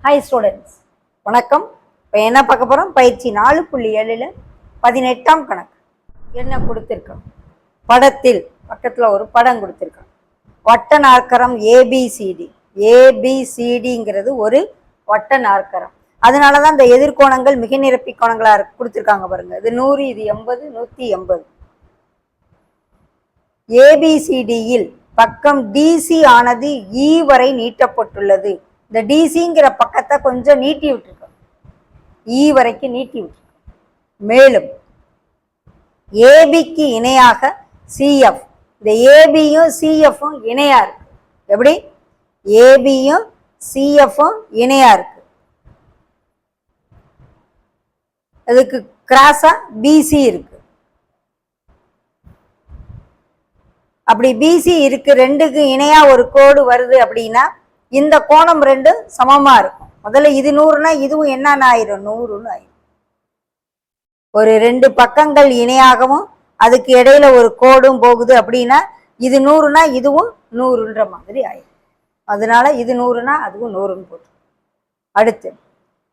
Hi students, வணக்கம். இப்போ என்ன பார்க்க போகிறோம்? பயிற்சி 4.7 18ஆம் கணக்கு. என்ன கொடுத்துருக்கோம்? படத்தில் பக்கத்தில் ஒரு படம் கொடுத்துருக்கோம். வட்ட நாற்கரம் ஏபிசிடி. ஏபிசிடிங்கிறது ஒரு வட்ட நாற்கரம். அதனால தான் இந்த எதிர்கோணங்கள் மிக நிரப்பி கோணங்களாக கொடுத்துருக்காங்க பாருங்க. இது 100, இது 80, 180. ஏபிசிடியில் பக்கம் டிசி ஆனது இ வரை நீட்டப்பட்டுள்ளது. இந்த டிசிங்கிற பக்கத்தை கொஞ்சம் நீட்டி விட்டுருக்கோம், இ வரைக்கும் நீட்டி விட்டுருக்கோம். மேலும் ஏபிக்கு இணையாக சிஎஃப், இந்த ஏபியும் சிஎஃப்பும் இணையா இருக்கு. எப்படி? ஏபியும் சிஎஃப்பும் இணையா இருக்கு. அதுக்கு கிராஸா பிசி இருக்கு. அப்படி பிசி இருக்கு, ரெண்டுக்கு இணையா ஒரு கோடு வருது அப்படின்னா இந்த கோணம் ரெண்டு சமமா இருக்கும். முதல்ல இது 100னா இதுவும் என்னன்னு ஆயிரும்? 100ன்னு ஆயிரும். ஒரு ரெண்டு பக்கங்கள் இணையாகவும் அதுக்கு இடையில ஒரு கோடும் போகுது அப்படின்னா இது 100னா இதுவும் 100ன்ற மாதிரி ஆயிரும். அதனால இது 100னா அதுவும் 100ன்னு போட்டு. அடுத்து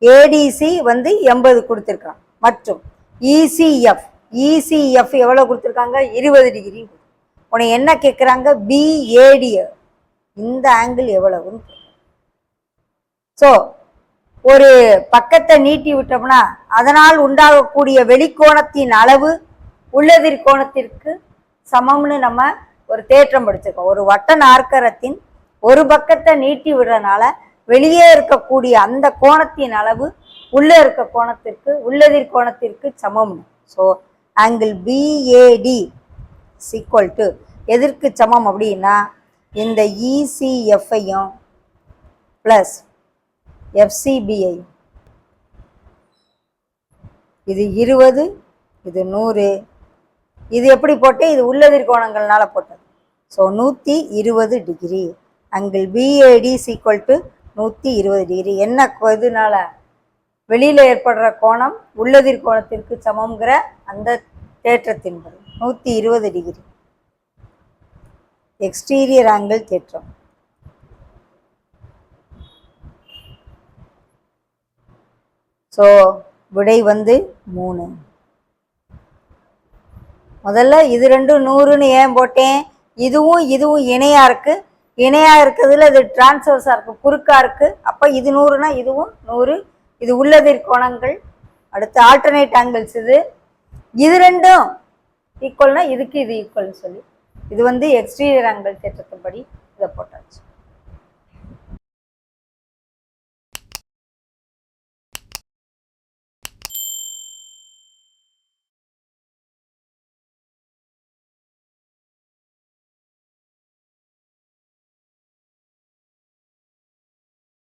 ஏடிசி 80 கொடுத்துருக்காங்க. மற்றும் இசிஎஃப், இசிஎஃப் எவ்வளவு கொடுத்துருக்காங்க? 20 டிகிரி. உன்னை என்ன கேட்குறாங்க? பிஏடி, இந்த ஆங்கிள் எவ்வளவுன்னு. ஸோ ஒரு பக்கத்தை நீட்டி விட்டோம்னா அதனால் உண்டாகக்கூடிய வெளிக்கோணத்தின் அளவு உள்ளதிர்கோணத்திற்கு சமம்னு நம்ம ஒரு தேற்றம் படிச்சிருக்கோம். ஒரு வட்ட நாற்கரத்தின் ஒரு பக்கத்தை நீட்டி விடுறதுனால வெளியே இருக்கக்கூடிய அந்த கோணத்தின் அளவு உள்ளே இருக்க கோணத்திற்கு உள்ளதிர்கோணத்திற்கு சமம்னு. So angle BAD equal to எதற்கு சமம் அப்படின்னா இந்த இசிஎஃப்ஐயும் பிளஸ் எஃப்சிபிஐ. இது 20, இது 100. இது எப்படி போட்டு? இது உள்ளதிர்கோணங்கள்னால போட்டது. So 120 degree. Angle BAD equal to 120 degree. என்ன இதனால? வெளியில ஏற்படுற கோணம் உள்ளதிர்கோணத்திற்கு சமம்ங்கிற அந்த தேற்றத்தின்படி 120 டிகிரி. எக்ஸ்டீரியர் ஆங்கிள் தேற்றம். ஸோ விடை 3. முதல்ல இது ரெண்டும் 100ன்னு ஏன் போட்டேன்? இதுவும் இதுவும் இணையா இருக்கு. இணையா இருக்கிறதுல இது டிரான்ஸ்வர்ஸா இருக்கு, குறுக்கா இருக்கு. அப்ப இது 100னா இதுவும் 100. இது உள்ளதிர்கோணங்கள். அடுத்து ஆல்டர்னேட் ஆங்கிள்ஸ். இது ரெண்டும் ஈக்குவல்னா இதுக்கு இது ஈக்குவல்னு சொல்லி இது எக்ஸ்டீரியர் ஆங்கிள் தேற்றத்தின்படி இதை போட்டாச்சு.